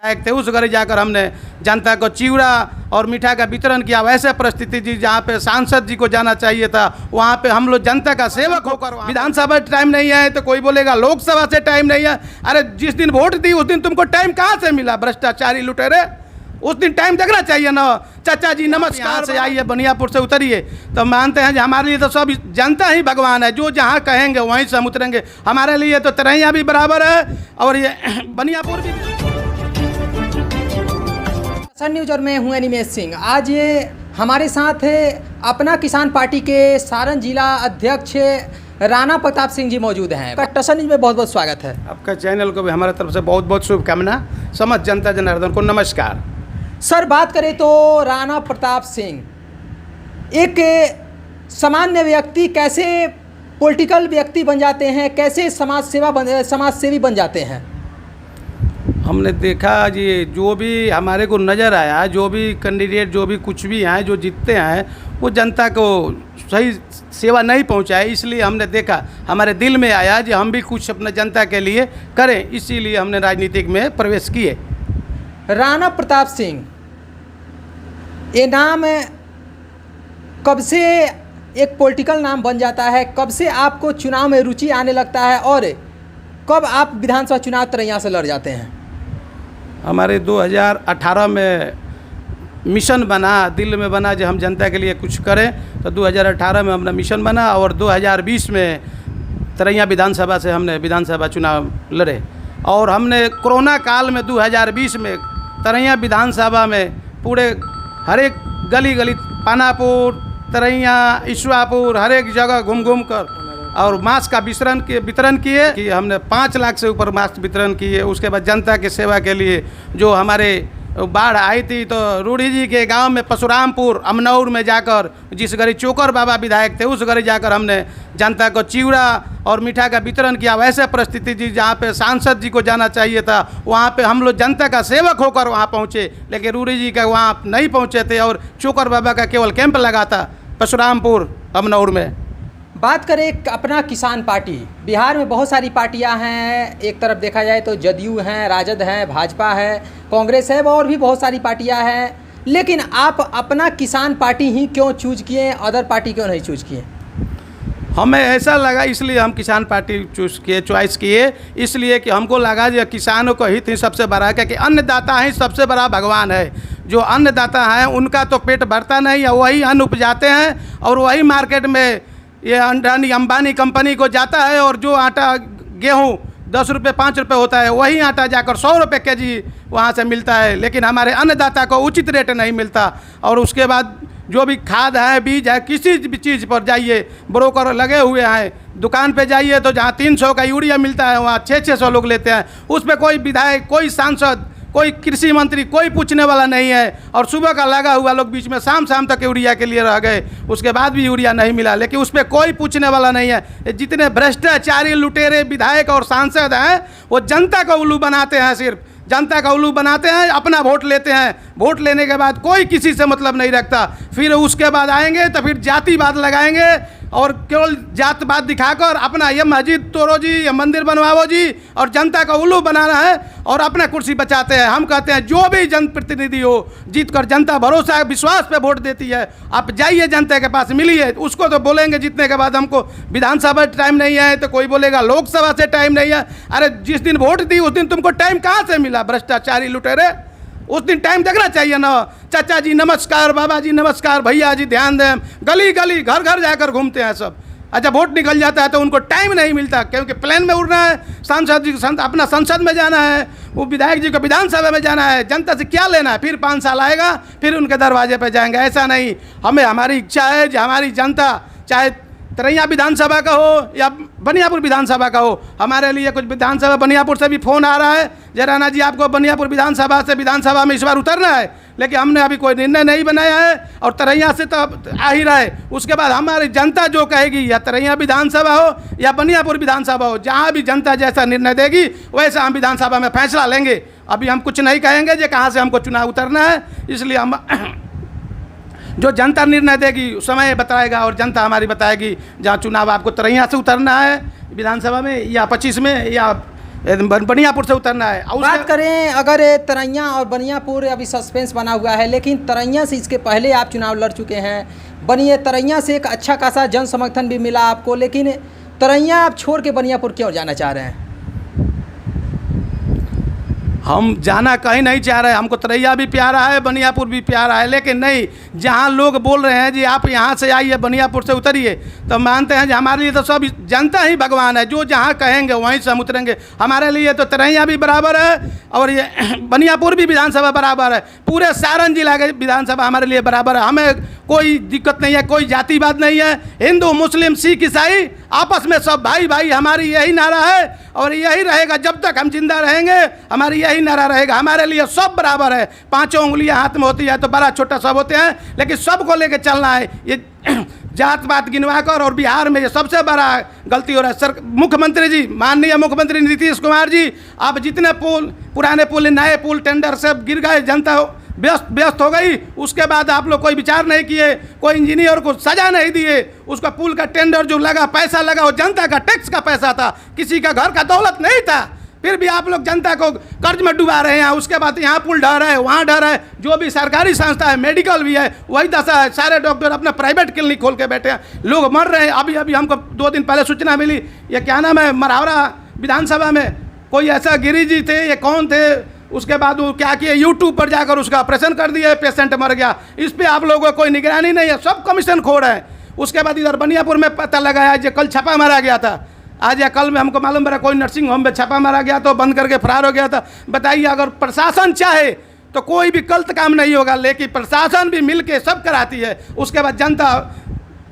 थे उस घर जाकर हमने जनता को चिवड़ा और मिठाई का वितरण किया। वैसे परिस्थिति जी जहाँ पे सांसद जी को जाना चाहिए था वहाँ पे हम लोग जनता का सेवक होकर विधानसभा टाइम नहीं है तो कोई बोलेगा लोकसभा से टाइम नहीं है। अरे जिस दिन वोट दी उस दिन तुमको टाइम कहाँ से मिला? भ्रष्टाचारी लुटेरे, उस दिन टाइम देखना चाहिए ना। चाचा जी नमस्कार से आइए, बनियापुर से उतरिए। तो मानते हैं कि हमारे लिए तो सब जनता ही भगवान है, जो जहाँ कहेंगे वहीं से हम उतरेंगे। हमारे लिए तो तरैया भी बराबर है और ये बनियापुर भी। सन न्यूज और मैं हूं अनिमेश सिंह। आज ये हमारे साथ है अपना किसान पार्टी के सारण जिला अध्यक्ष राणा प्रताप सिंह जी मौजूद हैं। टसन न्यूज में बहुत बहुत स्वागत है। आपका चैनल को भी हमारे तरफ से बहुत बहुत शुभकामना। समस्त जनता जनार्दन को नमस्कार। सर, बात करें तो राणा प्रताप सिंह एक सामान्य व्यक्ति कैसे पॉलिटिकल व्यक्ति बन जाते हैं, कैसे समाजसेवी बन जाते हैं? हमने देखा जी, जो भी हमारे को नज़र आया, जो भी कैंडिडेट जो भी कुछ भी हैं जो जीतते हैं वो जनता को सही सेवा नहीं पहुंचाए। इसलिए हमने देखा, हमारे दिल में आया कि हम भी कुछ अपने जनता के लिए करें, इसीलिए हमने राजनीतिक में प्रवेश किए। राणा प्रताप सिंह ये नाम कब से एक पॉलिटिकल नाम बन जाता है? कब से आपको चुनाव में रुचि आने लगता है और कब आप विधानसभा चुनाव तरैया से लड़ जाते हैं? हमारे 2018 में मिशन बना, दिल में बना जो हम जनता के लिए कुछ करें। तो 2018 में अपना मिशन बना और 2020 में तरैया विधानसभा से हमने विधानसभा चुनाव लड़े। और हमने कोरोना काल में 2020 में तरैया विधानसभा में पूरे हर एक गली गली, पानापुर, तरैया, ईश्वापुर, हर एक जगह घूम घूम कर और मास्क का वितरण किए कि हमने 5 लाख से ऊपर मास्क वितरण किए। उसके बाद जनता की सेवा के लिए जो हमारे बाढ़ आई थी तो रूढ़ी जी के गांव में परशुरामपुर अमनौर में जाकर, जिस घड़ी चोकर बाबा विधायक थे उस घड़ी जाकर हमने जनता को चिवड़ा और मिठाई का वितरण किया। वैसे परिस्थिति जी जहाँ पे सांसद जी को जाना चाहिए था वहाँ पे हम लोग जनता का सेवक होकर वहाँ पहुँचे, लेकिन रूढ़ी जी का वहाँ नहीं पहुँचे थे और चोकर बाबा का केवल कैंप लगा था परशुरामपुर अमनौर में। बात करें अपना किसान पार्टी, बिहार में बहुत सारी पार्टियां हैं। एक तरफ देखा जाए तो जदयू हैं, राजद हैं, भाजपा है, कांग्रेस है और भी बहुत सारी पार्टियां हैं, लेकिन आप अपना किसान पार्टी ही क्यों चूज किए, अदर पार्टी क्यों नहीं चूज किए? हमें ऐसा लगा, इसलिए हम किसान पार्टी चॉइस किए, इसलिए कि हमको लगा जो किसानों को हित ही सबसे बड़ा है, क्योंकि अन्नदाता ही सबसे बड़ा भगवान है। जो अन्नदाता हैं उनका तो पेट भरता नहीं है, वही अन्न उपजाते हैं और वही मार्केट में ये अडानी अंबानी कंपनी को जाता है। और जो आटा गेहूँ 10 रुपये 5 रुपये होता है वही आटा जाकर 100 रुपये केजी वहाँ से मिलता है, लेकिन हमारे अन्नदाता को उचित रेट नहीं मिलता। और उसके बाद जो भी खाद है, बीज है, किसी भी चीज़ पर जाइए ब्रोकर लगे हुए हैं। दुकान पे जाइए तो जहाँ 300 का यूरिया मिलता है वहाँ 600 लोग लेते हैं। उस पर कोई विधायक, कोई सांसद, कोई कृषि मंत्री, कोई पूछने वाला नहीं है। और सुबह का लगा हुआ लोग बीच में शाम शाम तक यूरिया के लिए रह गए, उसके बाद भी यूरिया नहीं मिला, लेकिन उस पर कोई पूछने वाला नहीं है। जितने भ्रष्टाचारी लुटेरे विधायक और सांसद हैं वो जनता को उल्लू बनाते हैं, सिर्फ जनता का उल्लू बनाते हैं, अपना वोट लेते हैं। वोट लेने के बाद कोई किसी से मतलब नहीं रखता, फिर उसके बाद आएंगे तो फिर जातिवाद लगाएंगे और केवल जातवाद दिखाकर अपना ये मस्जिद तोड़ो जी, ये मंदिर बनवाओ जी, और जनता का उल्लू बनाना है और अपना कुर्सी बचाते हैं। हम कहते हैं जो भी जनप्रतिनिधि हो, जीत कर जनता भरोसा विश्वास पे वोट देती है, आप जाइए जनता के पास मिलिए। उसको तो बोलेंगे जीतने के बाद हमको विधानसभा टाइम नहीं है, तो कोई बोलेगा लोकसभा से टाइम नहीं है। अरे जिस दिन वोट दी उस दिन तुमको टाइम कहाँ से मिला? भ्रष्टाचारी लुटेरे, उस दिन टाइम देखना चाहिए ना। चाचा जी नमस्कार, बाबा जी नमस्कार, भैया जी ध्यान दें। गली गली घर घर जाकर घूमते हैं सब। अच्छा, वोट निकल जाता है तो उनको टाइम नहीं मिलता, क्योंकि प्लेन में उड़ना है, सांसद जी अपना संसद में जाना है, वो विधायक जी को विधानसभा में जाना है, जनता से क्या लेना है। फिर 5 साल आएगा फिर उनके दरवाजे पर जाएंगे, ऐसा नहीं। हमें हमारी इच्छा है कि हमारी जनता, चाहे तरैया विधानसभा का हो या बनियापुर विधानसभा का हो, हमारे लिए कुछ विधानसभा बनियापुर से भी फ़ोन आ रहा है, जराना जी आपको बनियापुर विधानसभा से विधानसभा में इस बार उतरना है, लेकिन हमने अभी कोई निर्णय नहीं बनाया है। और तरैया से तो आ ही रहा है, उसके बाद हमारी जनता जो कहेगी, या तरैया विधानसभा हो या बनियापुर विधानसभा हो, जहाँ भी जनता जैसा निर्णय देगी वैसा हम विधानसभा में फैसला लेंगे। अभी हम कुछ नहीं कहेंगे जो कहाँ से हमको चुनाव उतरना है, इसलिए हम जो जनता निर्णय देगी समय बताएगा और जनता हमारी बताएगी जहाँ चुनाव आपको तरैया से उतरना है विधानसभा में या 25 में या बनियापुर से उतरना है। और बात करें अगर तरैया और बनियापुर अभी सस्पेंस बना हुआ है, लेकिन तरैया से इसके पहले आप चुनाव लड़ चुके हैं। तरैया से एक अच्छा खासा जन समर्थन भी मिला आपको, लेकिन तरैया आप छोड़ के बनियापुर क्यों जाना चाह रहे हैं? हम जाना कहीं नहीं चाह रहे, हमको तरैया भी प्यारा है, बनियापुर भी प्यारा है, लेकिन नहीं, जहाँ लोग बोल रहे हैं जी आप यहाँ से आइए बनियापुर से उतरिए, तो मानते हैं जी हमारे लिए तो सब जनता ही भगवान है, जो जहाँ कहेंगे वहीं से हम उतरेंगे। हमारे लिए तो तरैया भी बराबर है और ये बनियापुर भी विधानसभा बराबर है, पूरे सारण जिला के विधानसभा हमारे लिए बराबर है। हमें कोई दिक्कत नहीं है, कोई जातिवाद नहीं है, हिंदू मुस्लिम सिख ईसाई आपस में सब भाई भाई, हमारी यही नारा है और यही रहेगा जब तक हम जिंदा रहेंगे, हमारी यही नारा रहेगा। हमारे लिए सब बराबर है, पांचों उंगलियां हाथ में होती है तो बड़ा छोटा सब होते हैं, लेकिन सबको लेके चलना है। ये जात पात गिनवा कर, और बिहार में ये सबसे बड़ा गलती हो रहा है। सर मुख्यमंत्री जी, माननीय मुख्यमंत्री नीतीश कुमार जी, आप जितने पुल, पुराने पुल, नए पुल, टेंडर सब गिर गए, जनता व्यस्त हो गई, उसके बाद आप लोग कोई विचार नहीं किए, कोई इंजीनियर को सजा नहीं दिए। उसका पुल का टेंडर जो लगा, पैसा लगा, वो जनता का टैक्स का पैसा था, किसी का घर का दौलत नहीं था, फिर भी आप लोग जनता को कर्ज में डुबा रहे हैं। उसके बाद यहाँ पुल ढह रहा है, वहाँ ढह रहा है, जो भी सरकारी संस्था है, मेडिकल भी है, वही दशा है। सारे डॉक्टर अपना प्राइवेट क्लिनिक खोल के बैठे हैं, लोग मर रहे हैं। अभी हमको 2 दिन पहले सूचना मिली, ये क्या नाम है, मरहावरा विधानसभा में कोई ऐसा गिरी जी थे, ये कौन थे, उसके बाद वो क्या किए, यूट्यूब पर जाकर उसका ऑपरेशन कर दिया, पेशेंट मर गया। इस पर आप लोगों को कोई निगरानी नहीं है, सब कमीशन खोड़ है। उसके बाद इधर बनियापुर में पता लगाया जो कल छापा मारा गया था, आज या कल में हमको मालूम पड़ा कोई नर्सिंग होम में छापा मारा गया तो बंद करके फरार हो गया था। बताइए, अगर प्रशासन चाहे तो कोई भी गलत काम नहीं होगा, लेकिन प्रशासन भी मिल के सब कराती है। उसके बाद जनता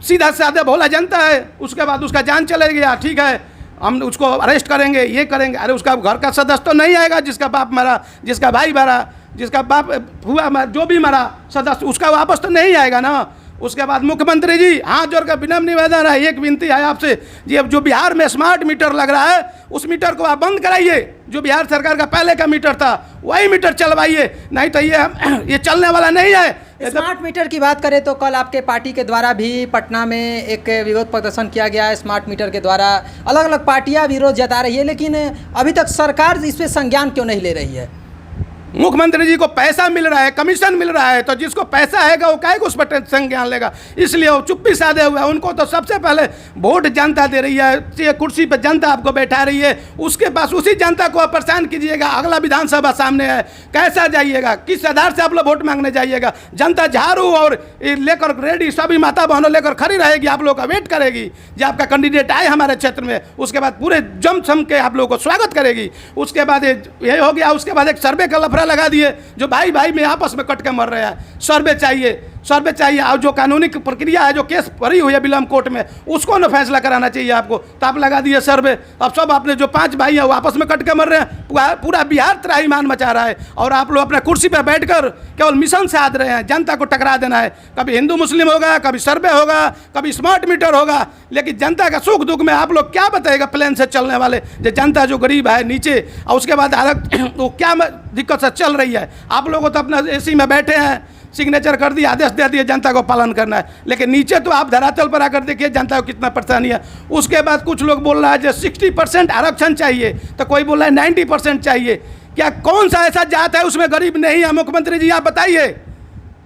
सीधा साधा भोला जनता है, उसके बाद उसका जान चले गया, ठीक है हम उसको अरेस्ट करेंगे, ये करेंगे। अरे उसका घर का सदस्य तो नहीं आएगा, जिसका बाप मरा, जिसका भाई मरा, जिसका बाप हुआ, जो भी मरा सदस्य, उसका वापस तो नहीं आएगा ना। उसके बाद मुख्यमंत्री जी, हाथ जोड़कर विनम्र निवेदन है, एक विनती है आपसे जी, अब जो बिहार में स्मार्ट मीटर लग रहा है उस मीटर को आप बंद कराइए। जो बिहार सरकार का पहले का मीटर था वही मीटर चलवाइए, नहीं तो ये चलने वाला नहीं है। स्मार्ट मीटर की बात करें तो कल आपके पार्टी के द्वारा भी पटना में एक विरोध प्रदर्शन किया गया है स्मार्ट मीटर के द्वारा। अलग अलग पार्टियां विरोध जता रही है, लेकिन अभी तक सरकार इस पर संज्ञान क्यों नहीं ले रही है? मुख्यमंत्री जी को पैसा मिल रहा है, कमीशन मिल रहा है, तो जिसको पैसा है वो काहे को उस पर संज्ञान लेगा, इसलिए वो चुप्पी साधे हुए हैं। उनको तो सबसे पहले वोट जनता दे रही है, कुर्सी पर जनता आपको बैठा रही है, उसके पास उसी जनता को आप परेशान कीजिएगा। अगला विधानसभा सामने है, कैसा जाइएगा, किस आधार से आप लोग वोट मांगने जाइएगा? जनता झाड़ू और लेकर रेडी सभी माता बहनों लेकर खड़ी रहेगी, आप लोग का वेट करेगी जो आपका कैंडिडेट आए हमारे क्षेत्र में। उसके बाद पूरे जम सम के आप लोगों को स्वागत करेगी। उसके बाद ये हो गया, उसके बाद एक सर्वे का लफड़ा लगा दिए, जो भाई भाई में आपस में कट के मर रहे हैं। सर्वे चाहिए और जो कानूनी प्रक्रिया है, जो केस भरी हुई है विलम्ब कोर्ट में, उसको न फैसला कराना चाहिए आपको, तो आप लगा दिए सर्वे। अब सब आपने जो 5 भाई है वो आपस में कट के मर रहे हैं, पूरा बिहार त्राहिमाम मचा रहा है, और आप लोग अपने कुर्सी पर बैठकर केवल मिशन साध रहे हैं, जनता को टकरा देना है। कभी हिंदू मुस्लिम होगा, कभी सर्वे होगा, कभी स्मार्ट मीटर होगा, लेकिन जनता का सुख दुख में आप लोग क्या बताएगा? प्लेन से चलने वाले जो जनता जो गरीब है नीचे, और उसके बाद वो क्या दिक्कत से चल रही है। आप लोग तो अपना एसी में बैठे हैं, सिग्नेचर कर दिया, आदेश दे दिए, जनता को पालन करना है, लेकिन नीचे तो आप धरातल पर आकर देखिए जनता को कितना परेशानी है। उसके बाद कुछ लोग बोल रहा है जो 60% आरक्षण चाहिए, तो कोई बोल रहा है 90% चाहिए। क्या कौन सा ऐसा जात है उसमें गरीब नहीं है? मुख्यमंत्री जी आप बताइए,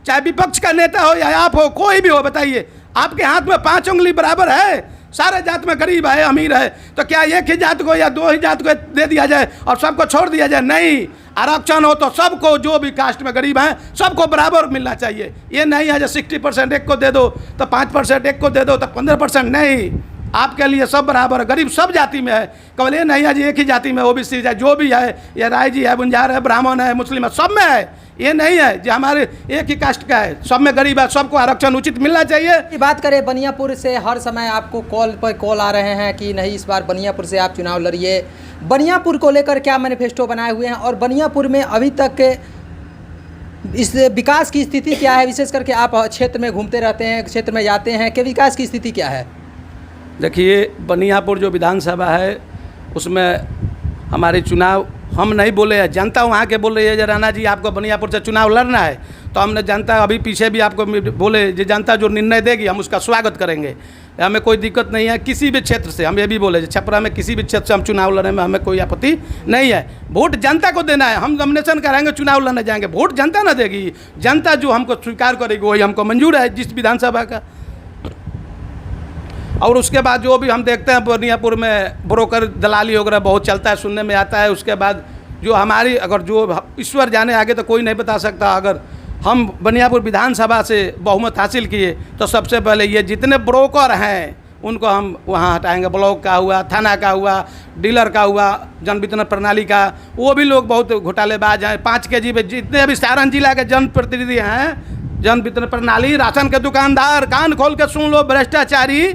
चाहे विपक्ष का नेता हो या आप हो, कोई भी हो, बताइए। आपके हाथ में 5 उंगली बराबर है, सारे जात में गरीब है अमीर है, तो क्या एक ही जात को या 2 ही जात को दे दिया जाए और सबको छोड़ दिया जाए? नहीं, आरक्षण हो तो सबको, जो भी कास्ट में गरीब हैं सबको बराबर मिलना चाहिए। ये नहीं है जो 60% एक को दे दो तो 5% एक को दे दो तो 15% नहीं, आपके लिए सब बराबर है। गरीब सब जाति में है, केवल ये नहीं है जी एक ही जाति में, ओबीसी है, जो भी है, या राय जी है, बुंजार है, ब्राह्मण है, मुस्लिम है, सब में है। ये नहीं है जो हमारे एक ही कास्ट का है, सब में गरीब है, सबको आरक्षण उचित मिलना चाहिए। बात करें बनियापुर से, हर समय आपको कॉल आ रहे हैं कि नहीं इस बार बनियापुर से आप चुनाव लड़िए। बनियापुर को लेकर क्या मैनिफेस्टो बनाए हुए हैं, और बनियापुर में अभी तक इस विकास की स्थिति क्या है? विशेष करके आप क्षेत्र में घूमते रहते हैं, क्षेत्र में जाते हैं, कि विकास की स्थिति क्या है? देखिए, बनियापुर जो विधानसभा है उसमें हमारे चुनाव हम नहीं बोले हैं, जनता वहाँ के बोल रही है, राणा जी आपको बनियापुर से चुनाव लड़ना है, तो हमने जनता अभी पीछे भी आपको बोले जो जनता जो निर्णय देगी हम उसका स्वागत करेंगे, हमें कोई दिक्कत नहीं है किसी भी क्षेत्र से। हम ये भी बोले छपरा में किसी भी क्षेत्र से हम चुनाव लड़ने में हमें कोई आपत्ति नहीं है। वोट जनता को देना है, हम नॉमिनेशन कराएंगे, चुनाव लड़ने जाएंगे, वोट जनता ना देगी, जनता जो हमको स्वीकार करेगी वही हमको मंजूर है जिस विधानसभा का। और उसके बाद जो भी हम देखते हैं बनियापुर में ब्रोकर दलाली वगैरह बहुत चलता है, सुनने में आता है। उसके बाद जो हमारी अगर जो ईश्वर जाने आगे तो कोई नहीं बता सकता, अगर हम बनियापुर विधानसभा से बहुमत हासिल किए तो सबसे पहले ये जितने ब्रोकर हैं उनको हम वहाँ हटाएंगे। ब्लॉक का हुआ, थाना का हुआ, डीलर का हुआ, जन वितरण प्रणाली का, वो भी लोग बहुत घोटालेबाज हैं। 5 kg पे जितने भी सारण जिला के जनप्रतिनिधि हैं, जन वितरण प्रणाली, राशन के दुकानदार, कान खोल के सुन लो, भ्रष्टाचारी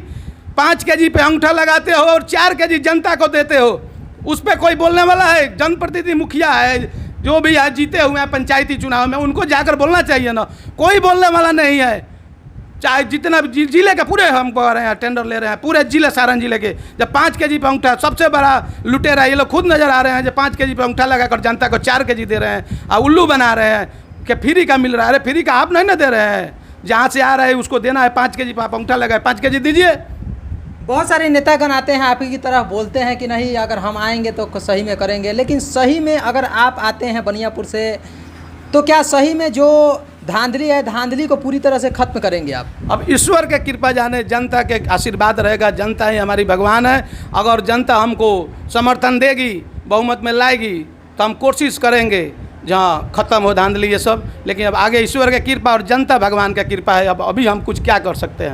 5 kg पे अंगूठा लगाते हो और 4 kg जनता को देते हो, उस पर कोई बोलने वाला है? जनप्रतिनिधि मुखिया है जो भी है जीते हुए हैं पंचायती चुनाव में, उनको जाकर बोलना चाहिए ना, कोई बोलने वाला नहीं है। चाहे जितना भी जिले के पूरे हम कह रहे हैं टेंडर ले रहे हैं, पूरे जिले सारण जिले के, जब 5 kg पे अंगूठा, सबसे बड़ा लुटेरा ये लोग खुद नजर आ रहे हैं, जब 5 kg पे अंगूठा लगाकर जनता को 4 kg दे रहे हैं और उल्लू बना रहे हैं कि फ्री का मिल रहा है। अरे फ्री का आप नहीं ना दे रहे हैं, जहाँ से आ रहा है उसको देना है। 5 kg पे आप अंगूठा लगाए, 5 kg दीजिए। बहुत सारे नेतागण आते हैं आपकी तरफ, बोलते हैं कि नहीं अगर हम आएंगे तो सही में करेंगे, लेकिन सही में अगर आप आते हैं बनियापुर से तो क्या सही में जो धांधली है, धांधली को पूरी तरह से खत्म करेंगे आप? अब ईश्वर के कृपा जाने, जनता के आशीर्वाद रहेगा, जनता ही हमारी भगवान है। अगर जनता हमको समर्थन देगी, बहुमत में लाएगी तो हम कोशिश करेंगे जहाँ ख़त्म हो धांधली ये सब। लेकिन अब आगे ईश्वर की कृपा और जनता भगवान का कृपा है, अब अभी हम कुछ क्या कर सकते हैं।